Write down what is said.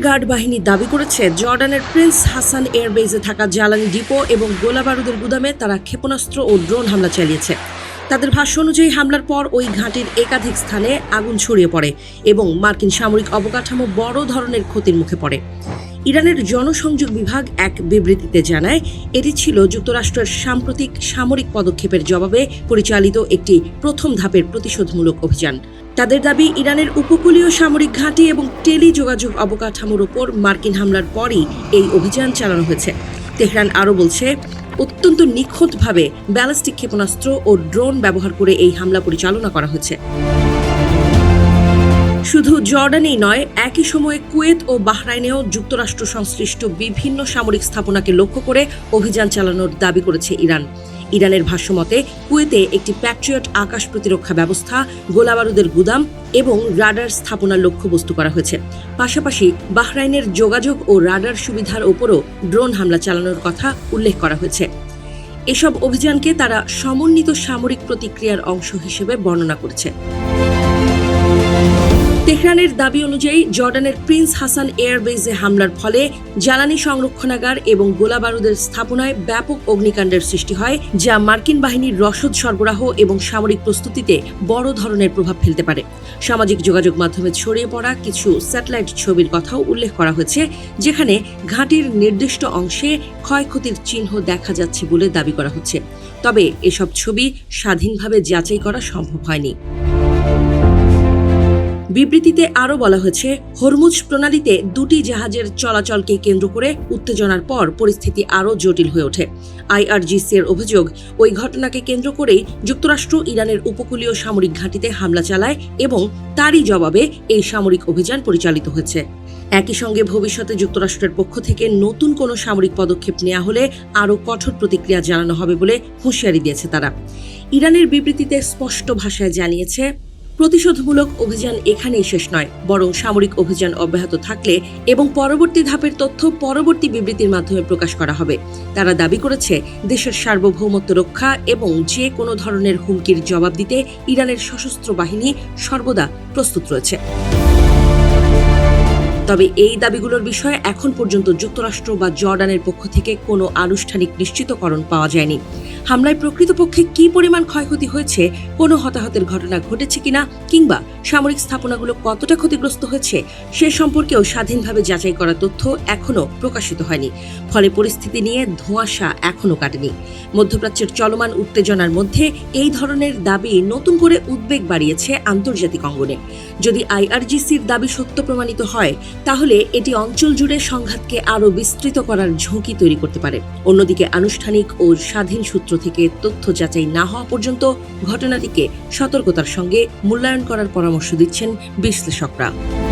Guard বাহিনী দাবি করেছে জর্ডানের প্রিন্স হাসান এয়ারবেজে থাকা জ্বালানি ডিপো এবং গোলাবারুদের গুদামে তারা ক্ষেপণাস্ত্র ও ড্রোন হামলা চালিয়েছে। তাদের ভাষ্য অনুযায়ী হামলার পর ওই ঘাঁটির একাধিক স্থানে আগুন ছড়িয়ে পড়ে এবং মার্কিন সামরিক অবকাঠামো বড় ধরনের ক্ষতির মুখে পড়ে। ইরানের জনসংযোগ বিভাগ এক বিবৃতিতে জানায়, এটি ছিল যুক্তরাষ্ট্রের সাম্প্রতিক সামরিক পদক্ষেপের জবাবে পরিচালিত একটি প্রথম ধাপের প্রতিশোধমূলক অভিযান। তাদের দাবি, ইরানের উপকূলীয় সামরিক ঘাঁটি এবং টেলিযোগাযোগ অবকাঠামোর ওপর মার্কিন হামলার পরই এই অভিযান চালানো হয়েছে। তেহরান আরও বলছে, অত্যন্ত নিখুঁতভাবে ব্যালিস্টিক ক্ষেপণাস্ত্র ও ড্রোন ব্যবহার করে এই হামলা পরিচালনা করা হয়েছে। শুধু জর্ডানেই নয়, একই সময়ে কুয়েত ও বাহরাইনেও যুক্তরাষ্ট্র সংশ্লিষ্ট বিভিন্ন সামরিক স্থাপনাকে লক্ষ্য করে অভিযান চালানোর দাবি করেছে ইরান। ইরানের ভাষ্যমতে কুয়েতে একটি প্যাট্রিয়ট আকাশ প্রতিরক্ষা ব্যবস্থা, গোলাবারুদের গুদাম এবং রাডার স্থাপনার লক্ষ্যবস্তু করা হয়েছে। পাশাপাশি বাহরাইনের যোগাযোগ ও রাডার সুবিধার ওপরও ড্রোন হামলা চালানোর কথা উল্লেখ করা হয়েছে। এসব অভিযানকে তারা সমন্বিত সামরিক প্রতিক্রিয়ার অংশ হিসেবে বর্ণনা করেছে। তেহরানের দাবি অনুযায়ী জর্ডানের প্রিন্স হাসান এয়ারবেজে হামলার ফলে জ্বালানি সংরক্ষণাগার এবং গোলাবারুদের স্থাপনায় ব্যাপক অগ্নিকাণ্ডের সৃষ্টি হয়, যা মার্কিন বাহিনীর রসদ সরবরাহ এবং সামরিক প্রস্তুতিতে বড় ধরনের প্রভাব ফেলতে পারে। সামাজিক যোগাযোগ মাধ্যমে ছড়িয়ে পড়া কিছু স্যাটেলাইট ছবির কথাও উল্লেখ করা হয়েছে, যেখানে ঘাঁটির নির্দিষ্ট অংশে ক্ষয়ক্ষতির চিহ্ন দেখা যাচ্ছে বলে দাবি করা হচ্ছে। তবে এসব ছবি স্বাধীনভাবে যাচাই করা সম্ভব হয়নি। বিবৃতিতে আরও বলা হয়েছে, হরমুজ প্রণালীতে দুটি জাহাজের চলাচলকে কেন্দ্র করে উত্তেজনার পর পরিস্থিতি আরও জটিল হয়ে ওঠে। আইআরজিসি-এর অভিযোগ, ওই ঘটনাকে কেন্দ্র করেই যুক্তরাষ্ট্র ইরানের উপকূলীয় সামরিক ঘাঁটিতে হামলা চালায় এবং তারই জবাবে এই সামরিক অভিযান পরিচালিত হয়েছে। একই সঙ্গে ভবিষ্যতে যুক্তরাষ্ট্রের পক্ষ থেকে নতুন কোনো সামরিক পদক্ষেপ নেওয়া হলে আরও কঠোর প্রতিক্রিয়া জানানো হবে বলে হুঁশিয়ারি দিয়েছে তারা। ইরানের বিবৃতিতে স্পষ্ট ভাষায় জানিয়েছে, প্রতিশোধমূলক অভিযান এখানেই শেষ নয়, বরং সামরিক অভিযান অব্যাহত থাকলে এবং পরবর্তী ধাপের তথ্য পরবর্তী বিবৃতির মাধ্যমে প্রকাশ করা হবে। তারা দাবি করেছে, দেশের সার্বভৌমত্ব রক্ষা এবং যে কোনো ধরনের হুমকির জবাব দিতে ইরানের সশস্ত্র বাহিনী সর্বদা প্রস্তুত রয়েছে। তবে এই দাবিগুলোর বিষয়ে এখন পর্যন্ত যুক্তরাষ্ট্র বা জর্ডানের পক্ষ থেকে কোনো আনুষ্ঠানিক নিশ্চিতকরণ পাওয়া যায়নি। হামলায় প্রকৃতপক্ষে কী পরিমাণ ক্ষয়ক্ষতি হয়েছে, কোনো হতাহতের ঘটনা ঘটেছে কিনা, কিংবা সামরিক স্থাপনাগুলো কতটা ক্ষতিগ্রস্ত হয়েছে সে সম্পর্কেও স্বাধীনভাবে যাচাই করা তথ্য এখনও প্রকাশিত হয়নি। ফলে পরিস্থিতি নিয়ে ধোঁয়াশা এখনও কাটেনি। মধ্যপ্রাচ্যের চলমান উত্তেজনার মধ্যে এই ধরনের দাবি নতুন করে উদ্বেগ বাড়িয়েছে আন্তর্জাতিক অঙ্গনে। যদি আইআরজিসির দাবি সত্য প্রমাণিত হয়, তাহলে এটি অঞ্চল জুড়ে সংঘাতকে আরও বিস্তৃত করার ঝুঁকি তৈরি করতে পারে। অন্যদিকে আনুষ্ঠানিক ও স্বাধীন সূত্র থেকে তথ্য যাচাই না হওয়া পর্যন্ত ঘটনাটিকে সতর্কতার সঙ্গে মূল্যায়ন করার পরামর্শ দিচ্ছেন বিশ্লেষকরা।